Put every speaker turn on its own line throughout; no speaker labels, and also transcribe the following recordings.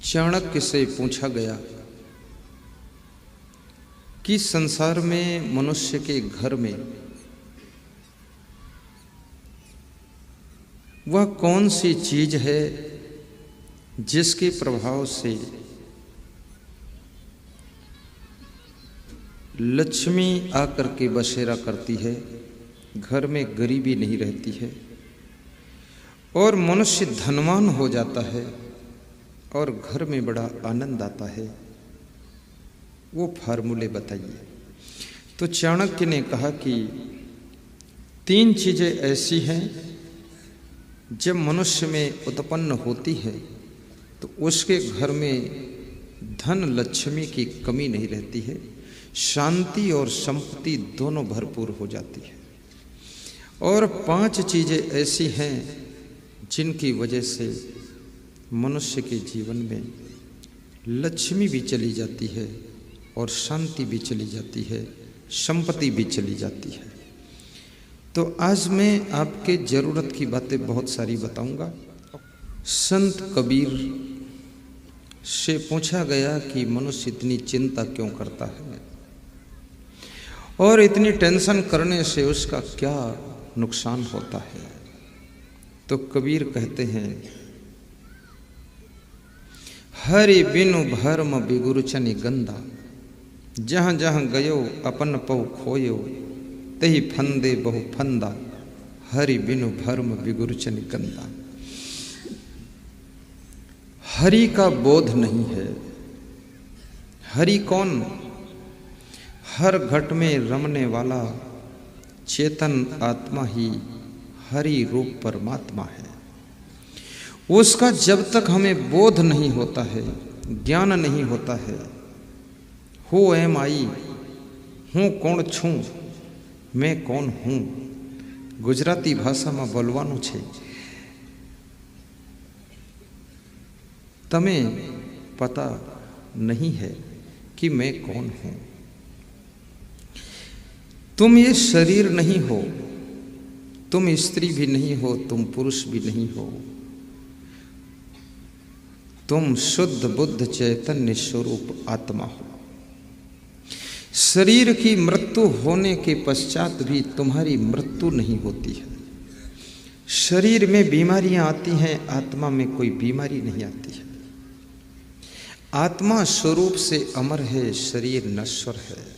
चाणक्य से पूछा गया कि संसार में मनुष्य के घर में वह कौन सी चीज है जिसके प्रभाव से लक्ष्मी आकर के बसेरा करती है, घर में गरीबी नहीं रहती है और मनुष्य धनवान हो जाता है और घर में बड़ा आनंद आता है। वो फार्मूले बताइए। तो चाणक्य ने कहा कि 3 चीजें ऐसी हैं जब मनुष्य में उत्पन्न होती है तो उसके घर में धन लक्ष्मी की कमी नहीं रहती है, शांति और संपत्ति दोनों भरपूर हो जाती है। और 5 चीजें ऐसी हैं जिनकी वजह से मनुष्य के जीवन में लक्ष्मी भी चली जाती है और शांति भी चली जाती है, संपत्ति भी चली जाती है। तो आज मैं आपके जरूरत की बातें बहुत सारी बताऊंगा। संत कबीर से पूछा गया कि मनुष्य इतनी चिंता क्यों करता है और इतनी टेंशन करने से उसका क्या नुकसान होता है। तो कबीर कहते हैं, हरि बिनु भरम बिगुरचनि गंदा, जहाँ जहाँ गयो अपन पौ खोयो, तही फंदे बहु फंदा, हरि बिनु भरम बिगुरचनि गंदा। हरि का बोध नहीं है। हरि कौन? हर घट में रमने वाला चेतन आत्मा ही हरि रूप परमात्मा है। उसका जब तक हमें बोध नहीं होता है, ज्ञान नहीं होता है, हु एम आई, हूँ कौन छूं, मैं कौन हूँ, गुजराती भाषा में बोलवानुं छे, तमें पता नहीं है कि मैं कौन हूँ। तुम ये शरीर नहीं हो, तुम स्त्री भी नहीं हो, तुम पुरुष भी नहीं हो, तुम शुद्ध बुद्ध चैतन्य स्वरूप आत्मा हो। शरीर की मृत्यु होने के पश्चात भी तुम्हारी मृत्यु नहीं होती है। शरीर में बीमारियां आती हैं, आत्मा में कोई बीमारी नहीं आती है। आत्मा स्वरूप से अमर है, शरीर नश्वर है।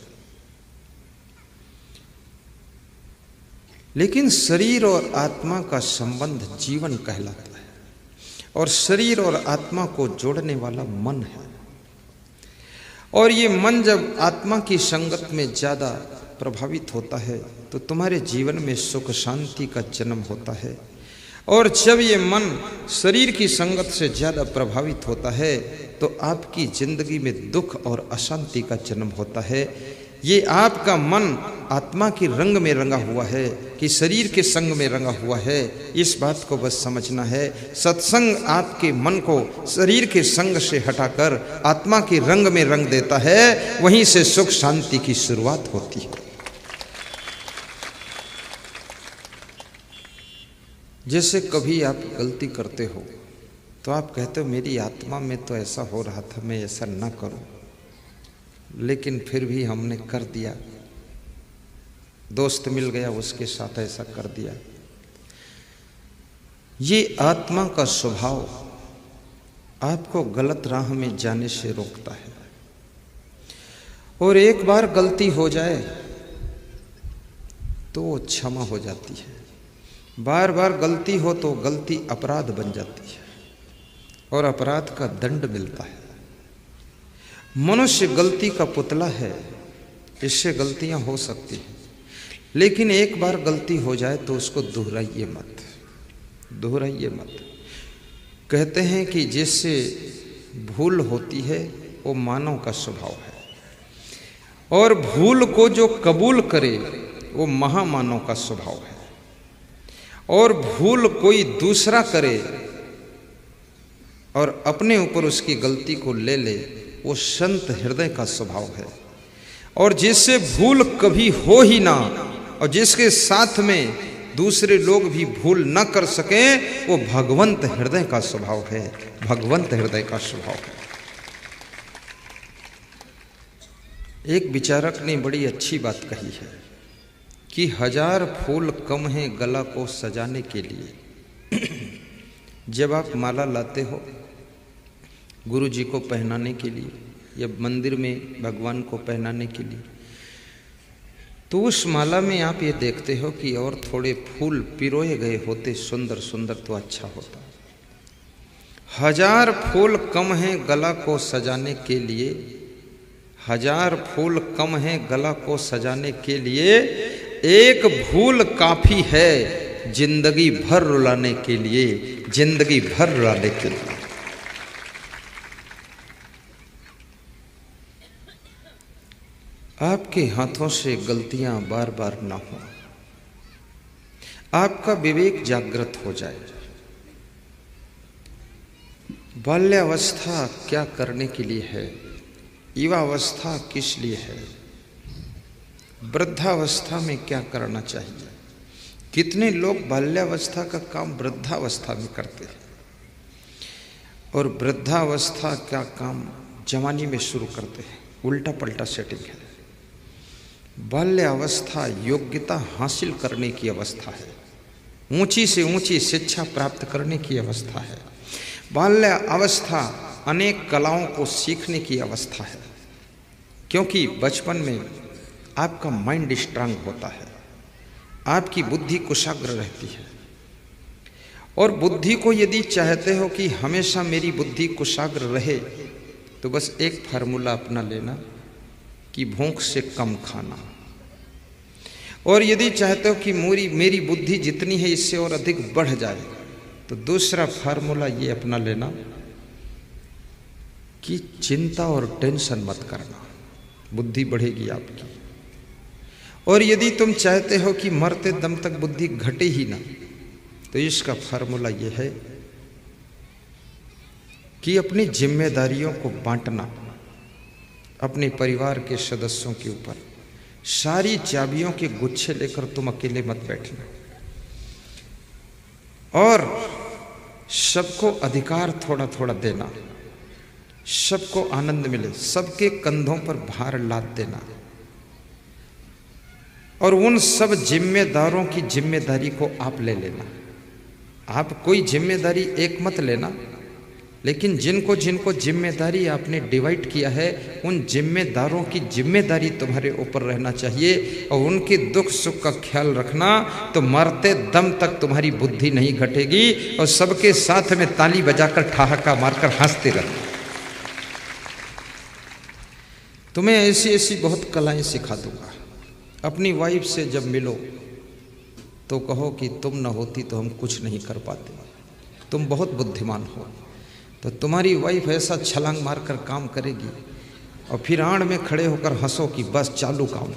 लेकिन शरीर और आत्मा का संबंध जीवन कहलाता है और शरीर और आत्मा को जोड़ने वाला मन है। और ये मन जब आत्मा की संगत में ज़्यादा प्रभावित होता है तो तुम्हारे जीवन में सुख शांति का जन्म होता है। और जब ये मन शरीर की संगत से ज़्यादा प्रभावित होता है तो आपकी जिंदगी में दुख और अशांति का जन्म होता है। ये आपका मन आत्मा की रंग में रंगा हुआ है कि शरीर के संग में रंगा हुआ है, इस बात को बस समझना है। सत्संग आपके मन को शरीर के संग से हटाकर आत्मा के रंग में रंग देता है, वहीं से सुख शांति की शुरुआत होती है। जैसे कभी आप गलती करते हो तो आप कहते हो मेरी आत्मा में तो ऐसा हो रहा था, मैं ऐसा ना करूं, लेकिन फिर भी हमने कर दिया। दोस्त मिल गया, उसके साथ ऐसा कर दिया। ये आत्मा का स्वभाव आपको गलत राह में जाने से रोकता है। और एक बार गलती हो जाए तो वो क्षमा हो जाती है। बार बार गलती हो तो गलती अपराध बन जाती है और अपराध का दंड मिलता है। मनुष्य गलती का पुतला है, इससे गलतियां हो सकती हैं, लेकिन एक बार गलती हो जाए तो उसको दोहराइए मत, दोहराइए मत। कहते हैं कि जिससे भूल होती है वो मानव का स्वभाव है, और भूल को जो कबूल करे वो महामानव का स्वभाव है। और भूल कोई दूसरा करे और अपने ऊपर उसकी गलती को ले ले, वो संत हृदय का स्वभाव है। और जिससे भूल कभी हो ही ना और जिसके साथ में दूसरे लोग भी भूल न कर सकें, वो भगवंत हृदय का स्वभाव है, भगवंत हृदय का स्वभाव है। एक विचारक ने बड़ी अच्छी बात कही है कि 1000 फूल कम हैं गला को सजाने के लिए। जब आप माला लाते हो गुरु जी को पहनाने के लिए या मंदिर में भगवान को पहनाने के लिए, तो उस माला में आप ये देखते हो कि और थोड़े फूल पिरोए गए होते सुंदर सुंदर तो अच्छा होता। 1000 फूल कम हैं गला को सजाने के लिए, 1000 फूल कम हैं गला को सजाने के लिए, एक फूल काफी है जिंदगी भर रुलाने के लिए, जिंदगी भर रुलाने के लिए। आपके हाथों से गलतियां बार बार ना हो, आपका विवेक जागृत हो जाए। बाल्यावस्था क्या करने के लिए है, युवावस्था किस लिए है, वृद्धावस्था में क्या करना चाहिए। कितने लोग बाल्यावस्था का काम वृद्धावस्था में करते हैं और वृद्धावस्था का काम जवानी में शुरू करते हैं। उल्टा पलटा सेटिंग है। बाल्यावस्था योग्यता हासिल करने की अवस्था है, ऊंची से ऊंची शिक्षा प्राप्त करने की अवस्था है। बाल्यावस्था अनेक कलाओं को सीखने की अवस्था है, क्योंकि बचपन में आपका माइंड स्ट्रांग होता है, आपकी बुद्धि कुशाग्र रहती है। और बुद्धि को यदि चाहते हो कि हमेशा मेरी बुद्धि कुशाग्र रहे, तो बस एक फार्मूला अपना लेना कि भूख से कम खाना। और यदि चाहते हो कि मेरी बुद्धि जितनी है इससे और अधिक बढ़ जाए, तो दूसरा फार्मूला ये अपना लेना कि चिंता और टेंशन मत करना, बुद्धि बढ़ेगी आपकी। और यदि तुम चाहते हो कि मरते दम तक बुद्धि घटे ही ना, तो इसका फार्मूला ये है कि अपनी जिम्मेदारियों को बांटना, अपने परिवार के सदस्यों के ऊपर सारी चाबियों के गुच्छे लेकर तुम अकेले मत बैठना, और सबको अधिकार थोड़ा थोड़ा देना, सबको आनंद मिले, सबके कंधों पर भार लाद देना। और उन सब जिम्मेदारों की जिम्मेदारी को आप ले लेना। आप कोई जिम्मेदारी एक मत लेना, लेकिन जिनको जिनको जिम्मेदारी आपने डिवाइड किया है, उन जिम्मेदारों की जिम्मेदारी तुम्हारे ऊपर रहना चाहिए और उनके दुख सुख का ख्याल रखना। तो मरते दम तक तुम्हारी बुद्धि नहीं घटेगी और सबके साथ में ताली बजाकर ठहाका मारकर हंसते रहना। तुम्हें ऐसी ऐसी बहुत कलाएं सिखा दूंगा। अपनी वाइफ से जब मिलो तो कहो कि तुम न होती तो हम कुछ नहीं कर पाते, तुम बहुत बुद्धिमान हो। तो तुम्हारी वाइफ ऐसा छलांग मारकर काम करेगी और फिर आड़ में खड़े होकर हंसो कि बस चालू काम।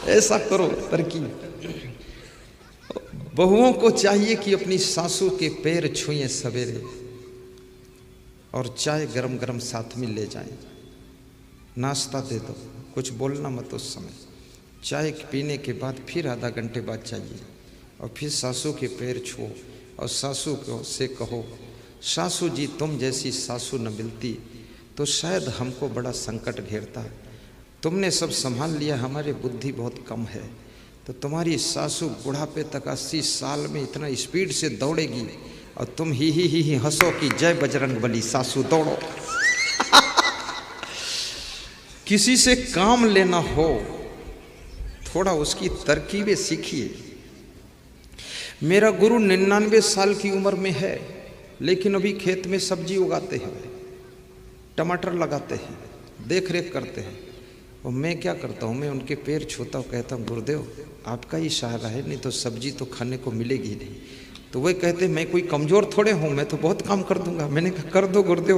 ऐसा करो तरकीब। बहुओं को चाहिए कि अपनी सासू के पैर छुएं सवेरे और चाय गरम गरम साथ में ले जाएं, नाश्ता दे दो, कुछ बोलना मत उस समय। चाय पीने के बाद फिर आधा घंटे बाद चाहिए और फिर सासू के पैर छुओ और सासू को से कहो, सासू जी तुम जैसी सासू न मिलती तो शायद हमको बड़ा संकट घेरता। तुमने सब संभाल लिया, हमारी बुद्धि बहुत कम है। तो तुम्हारी सासू बुढ़ापे तक 80 साल में इतना स्पीड से दौड़ेगी और तुम ही हंसो कि जय बजरंग बली, सासू दौड़ो। किसी से काम लेना हो, थोड़ा उसकी तरकीबें सीखिए। मेरा गुरु 99 साल की उम्र में है, लेकिन अभी खेत में सब्जी उगाते हैं, टमाटर लगाते हैं, देख रेख करते हैं। और मैं क्या करता हूँ, मैं उनके पैर छूता हूँ, कहता हूँ गुरुदेव आपका ही सहारा है, नहीं तो सब्जी तो खाने को मिलेगी ही नहीं। तो वही कहते मैं कोई कमज़ोर थोड़े हूँ, मैं तो बहुत काम कर दूंगा। मैंने कहा कर दो गुरुदेव।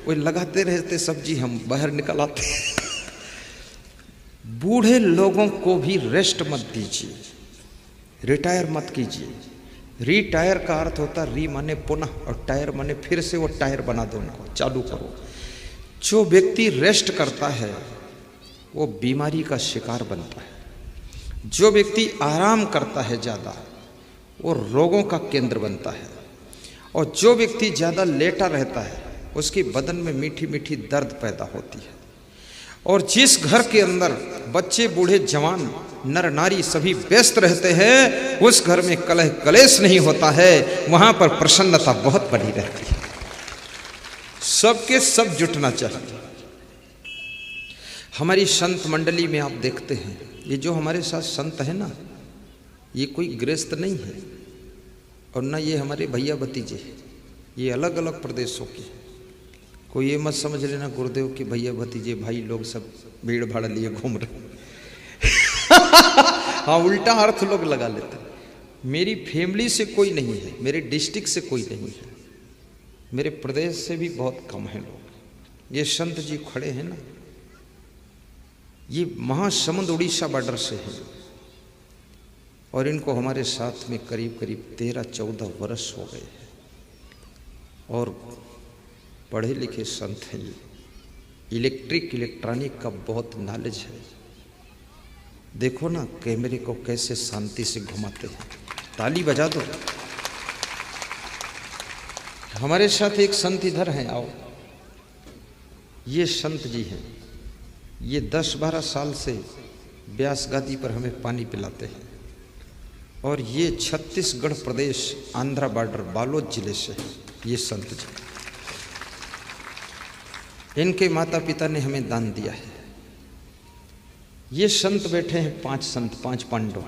वो लगाते रहते सब्जी, हम बाहर निकल आते। बूढ़े लोगों को भी रेस्ट मत दीजिए, रिटायर मत कीजिए। रिटायर का अर्थ होता री माने पुनः और टायर माने फिर से, वो टायर बना दो, उनको चालू करो। जो व्यक्ति रेस्ट करता है वो बीमारी का शिकार बनता है। जो व्यक्ति आराम करता है ज़्यादा वो रोगों का केंद्र बनता है, और जो व्यक्ति ज़्यादा लेटा रहता है उसके बदन में मीठी मीठी दर्द पैदा होती है। और जिस घर के अंदर बच्चे बूढ़े जवान नर नारी सभी व्यस्त रहते हैं, उस घर में कलह कलेश नहीं होता है, वहां पर प्रसन्नता बहुत बनी रहती है। सबके सब जुटना चाहिए। हमारी संत मंडली में आप देखते हैं, ये जो हमारे साथ संत है ना, ये कोई गृहस्थ नहीं है और ना ये हमारे भैया भतीजे, ये अलग अलग प्रदेशों के। कोई ये मत समझ लेना गुरुदेव के भैया भतीजे भाई लोग सब भीड़ भाड़ लिए घूम रहे हाँ, उल्टा अर्थ लोग लगा लेते हैं। मेरी फैमिली से कोई नहीं है, मेरे डिस्ट्रिक्ट से कोई नहीं है, मेरे प्रदेश से भी बहुत कम हैं लोग। ये संत जी खड़े हैं ना, ये महासमुंद उड़ीसा बॉर्डर से है, और इनको हमारे साथ में करीब करीब 13-14 वर्ष हो गए हैं, और पढ़े लिखे संत हैं। ये इलेक्ट्रॉनिक का बहुत नॉलेज है। देखो ना कैमरे को कैसे शांति से घुमाते हैं, ताली बजा दो। हमारे साथ एक संत इधर हैं, आओ। ये संत जी हैं, ये 10-12 साल से व्यास गादी पर हमें पानी पिलाते हैं, और ये छत्तीसगढ़ प्रदेश आंध्रा बॉर्डर बालोद जिले से ये संत जी। इनके माता पिता ने हमें दान दिया है। ये संत बैठे हैं 5 संत, 5 पांडव।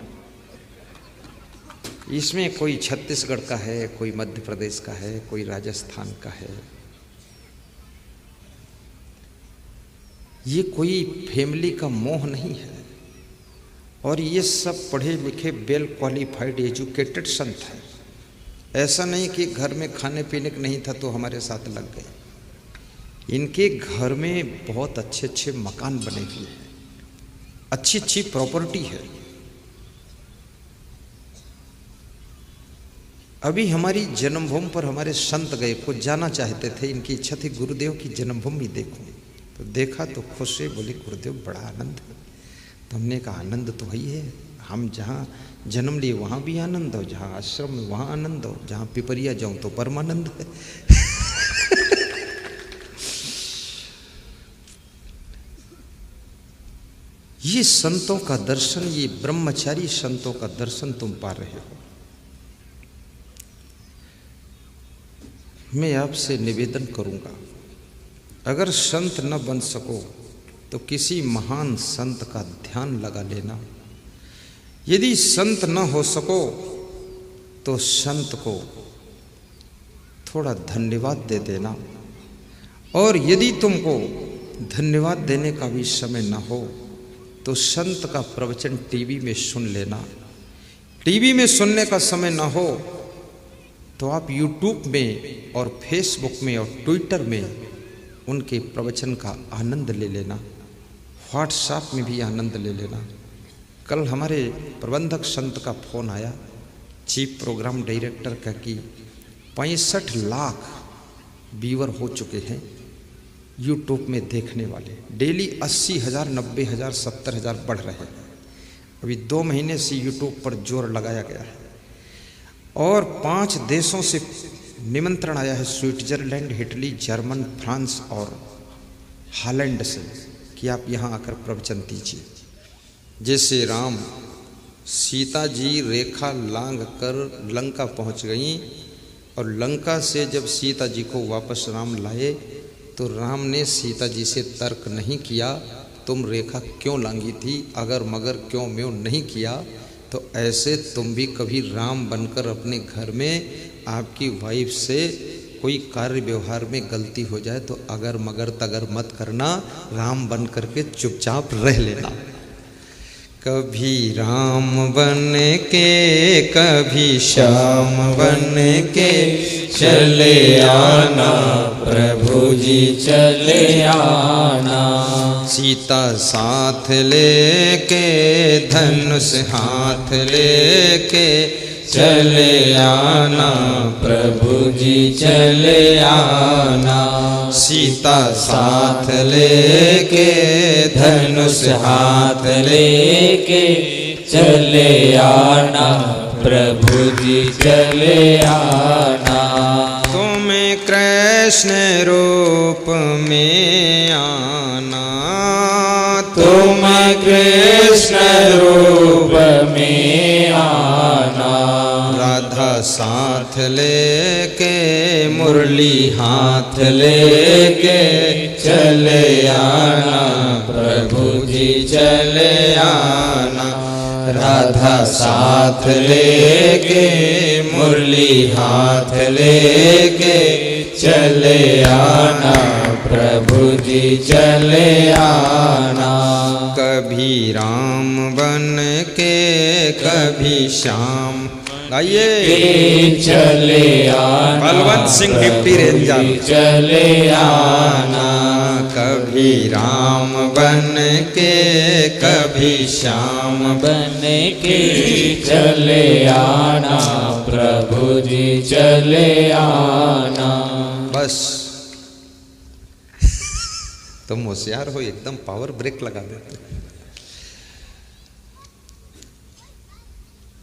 इसमें कोई छत्तीसगढ़ का है, कोई मध्य प्रदेश का है, कोई राजस्थान का है। ये कोई फैमिली का मोह नहीं है, और ये सब पढ़े लिखे वेल क्वालिफाइड एजुकेटेड संत हैं। ऐसा नहीं कि घर में खाने पीने का नहीं था तो हमारे साथ लग गए। इनके घर में बहुत अच्छे अच्छे मकान बने हुए हैं, अच्छी अच्छी प्रॉपर्टी है। अभी हमारी जन्मभूमि पर हमारे संत गए, कुछ जाना चाहते थे, इनकी इच्छा थी गुरुदेव की जन्मभूमि देखूं। तो देखा तो खुश से बोले गुरुदेव बड़ा आनंद है। तो हमने कहा आनंद तो वही है, हम जहाँ जन्म लिए वहाँ भी आनंद हो, जहाँ आश्रम में वहाँ आनंद हो, जहाँ पिपरिया जाऊँ तो परमानंद है ये संतों का दर्शन, ये ब्रह्मचारी संतों का दर्शन तुम पा रहे हो। मैं आपसे निवेदन करूंगा, अगर संत न बन सको तो किसी महान संत का ध्यान लगा लेना। यदि संत न हो सको तो संत को थोड़ा धन्यवाद दे देना, और यदि तुमको धन्यवाद देने का भी समय न हो तो संत का प्रवचन टीवी में सुन लेना। टीवी में सुनने का समय ना हो तो आप यूट्यूब में और फेसबुक में और ट्विटर में उनके प्रवचन का आनंद ले लेना, व्हाट्सएप में भी आनंद ले लेना। कल हमारे प्रबंधक संत का फोन आया, चीफ प्रोग्राम डायरेक्टर का, कि 65 लाख व्यूअर हो चुके हैं यूट्यूब में देखने वाले। डेली 80,000, 90,000, 70,000 बढ़ रहे हैं। अभी 2 महीने से यूट्यूब पर जोर लगाया गया है, और 5 देशों से निमंत्रण आया है, स्विट्जरलैंड, इटली, जर्मन, फ्रांस और हॉलैंड से, कि आप यहाँ आकर प्रवचन दीजिए। जैसे राम सीता जी रेखा लांघ कर लंका पहुँच गई, और लंका से जब सीता जी को वापस राम लाए तो राम ने सीता जी से तर्क नहीं किया, तुम रेखा क्यों लांघी थी, अगर मगर क्यों म्यों नहीं किया। तो ऐसे तुम भी कभी राम बनकर अपने घर में आपकी वाइफ से कोई कार्य व्यवहार में गलती हो जाए तो अगर मगर तगर मत करना, राम बन करके चुपचाप रह लेना। कभी राम बन के कभी श्याम बन के चले आना, प्रभु जी चले आना। सीता साथ लेके धनुष हाथ लेके चले आना, प्रभु जी चले आना। सीता साथ लेके धनुष हाथ लेके
चले आना प्रभु जी चले आना।
तुम कृष्ण रूप में आना,
तुम कृष्ण रूप में आना।
राधा साथ लेके मुरली हाथ
लेके चले आना प्रभु जी चले आना। राधा साथ लेके मुरली हाथ लेके चले आना प्रभु जी चले आना।
कभी राम बन के कभी श्याम, आइए
चले आना
बलवंत सिंह डिप्टी रेंजर,
चले आना।
कभी राम बन के कभी श्याम
बन के चले आना प्रभु जी चले आना।
बस तुम होशियार हो, एकदम पावर ब्रेक लगा देते।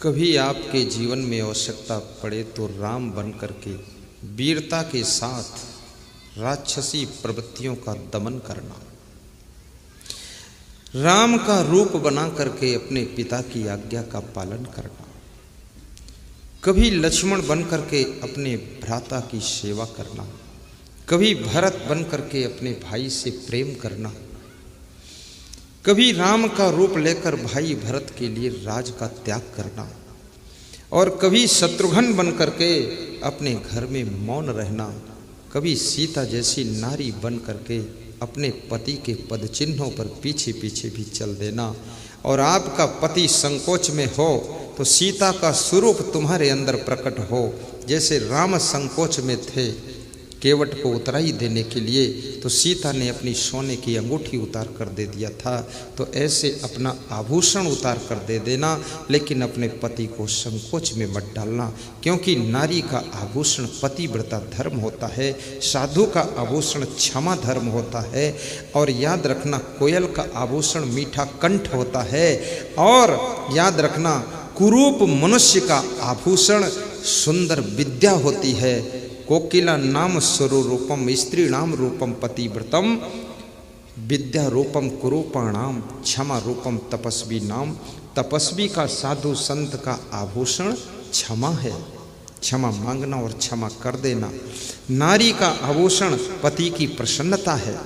कभी आपके जीवन में आवश्यकता पड़े तो राम बन करके वीरता के साथ राक्षसी प्रवृत्तियों का दमन करना, राम का रूप बना करके अपने पिता की आज्ञा का पालन करना, कभी लक्ष्मण बन करके अपने भ्राता की सेवा करना, कभी भरत बन करके अपने भाई से प्रेम करना, कभी राम का रूप लेकर भाई भरत के लिए राज का त्याग करना, और कभी शत्रुघ्न बन करके अपने घर में मौन रहना, कभी सीता जैसी नारी बन करके अपने पति के पद चिन्हों पर पीछे पीछे भी चल देना। और आपका पति संकोच में हो तो सीता का स्वरूप तुम्हारे अंदर प्रकट हो, जैसे राम संकोच में थे केवट को उतराई देने के लिए, तो सीता ने अपनी सोने की अंगूठी उतार कर दे दिया था। तो ऐसे अपना आभूषण उतार कर दे देना, लेकिन अपने पति को संकोच में मत डालना, क्योंकि नारी का आभूषण पतिव्रता धर्म होता है, साधु का आभूषण क्षमा धर्म होता है। और याद रखना, कोयल का आभूषण मीठा कंठ होता है। और याद रखना, कुरूप मनुष्य का आभूषण सुंदर विद्या होती है। कोकिला नाम स्वरूपम स्त्री नाम रूपम पतिव्रतम, विद्या रूपम कुरूपाणाम क्षमा रूपम तपस्वी नाम। तपस्वी का साधु संत का आभूषण क्षमा है, क्षमा मांगना और क्षमा कर देना। नारी का आभूषण पति की प्रसन्नता है,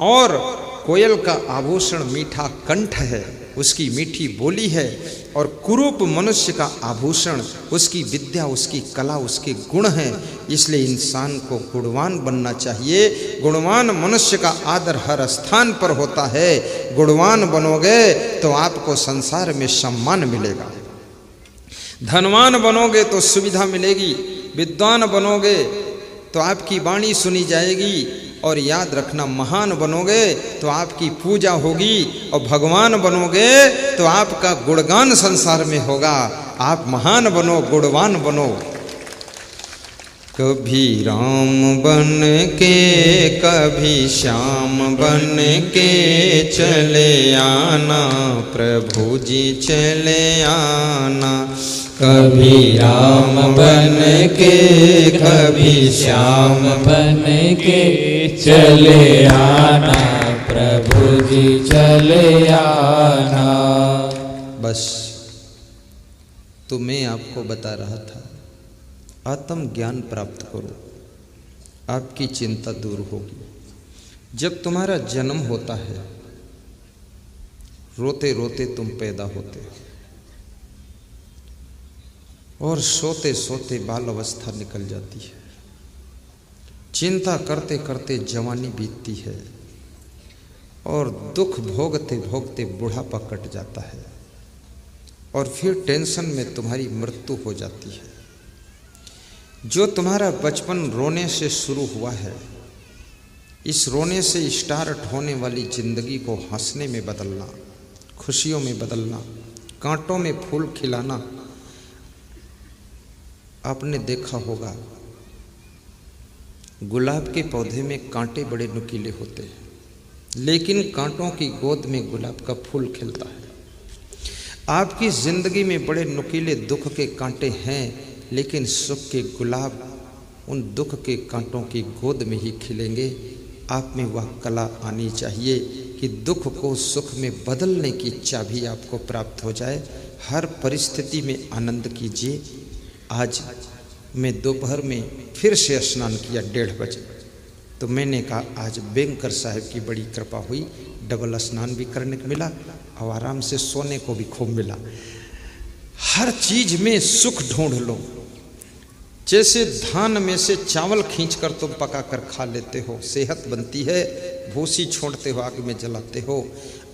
और कोयल का आभूषण मीठा कंठ है, उसकी मीठी बोली है। और कुरूप मनुष्य का आभूषण उसकी विद्या, उसकी कला, उसके गुण हैं। इसलिए इंसान को गुणवान बनना चाहिए। गुणवान मनुष्य का आदर हर स्थान पर होता है। गुणवान बनोगे तो आपको संसार में सम्मान मिलेगा, धनवान बनोगे तो सुविधा मिलेगी, विद्वान बनोगे तो आपकी वाणी सुनी जाएगी, और याद रखना, महान बनोगे तो आपकी पूजा होगी, और भगवान बनोगे तो आपका गुणगान संसार में होगा। आप महान बनो, गुणवान बनो। कभी राम बन के कभी श्याम बन के चले आना प्रभु जी चले आना।
कभी राम बन के कभी श्याम बन के चले आना प्रभु जी चले आना।
बस तो मैं आपको बता रहा था, आत्म ज्ञान प्राप्त करो, आपकी चिंता दूर होगी। जब तुम्हारा जन्म होता है, रोते रोते तुम पैदा होते हो, और सोते सोते बाल अवस्था निकल जाती है। चिंता करते करते जवानी बीतती है, और दुख भोगते भोगते बुढ़ापा कट जाता है, और फिर टेंशन में तुम्हारी मृत्यु हो जाती है। जो तुम्हारा बचपन रोने से शुरू हुआ है, इस रोने से स्टार्ट होने वाली जिंदगी को हंसने में बदलना, खुशियों में बदलना, कांटों में फूल खिलाना। आपने देखा होगा, गुलाब के पौधे में कांटे बड़े नुकीले होते हैं, लेकिन कांटों की गोद में गुलाब का फूल खिलता है। आपकी जिंदगी में बड़े नुकीले दुख के कांटे हैं, लेकिन सुख के गुलाब उन दुख के कांटों की गोद में ही खिलेंगे। आप में वह कला आनी चाहिए कि दुख को सुख में बदलने की चाबी आपको प्राप्त हो जाए। हर परिस्थिति में आनंद कीजिए। आज मैं दोपहर में फिर से स्नान किया 1:30 बजे, तो मैंने कहा आज बैंकर साहब की बड़ी कृपा हुई, डबल स्नान भी करने को मिला और आराम से सोने को भी खूब मिला। हर चीज में सुख ढूंढ लो। जैसे धान में से चावल खींचकर तुम पका कर खा लेते हो, सेहत बनती है, भूसी छोड़ते हो, आग में जलाते हो,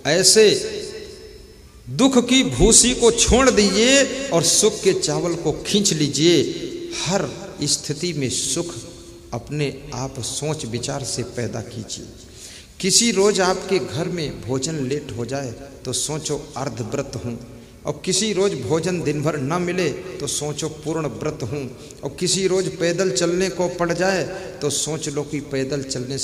ऐसे दुख की भूसी को छोड़ दीजिए और सुख के चावल को खींच लीजिए। हर स्थिति में सुख अपने आप सोच विचार से पैदा कीजिए। किसी रोज आपके घर में भोजन लेट हो जाए तो सोचो अर्धव्रत हूँ, और किसी रोज भोजन दिन भर न मिले तो सोचो पूर्ण व्रत हूँ, और किसी रोज पैदल चलने को पड़ जाए तो सोच लो कि पैदल चलने से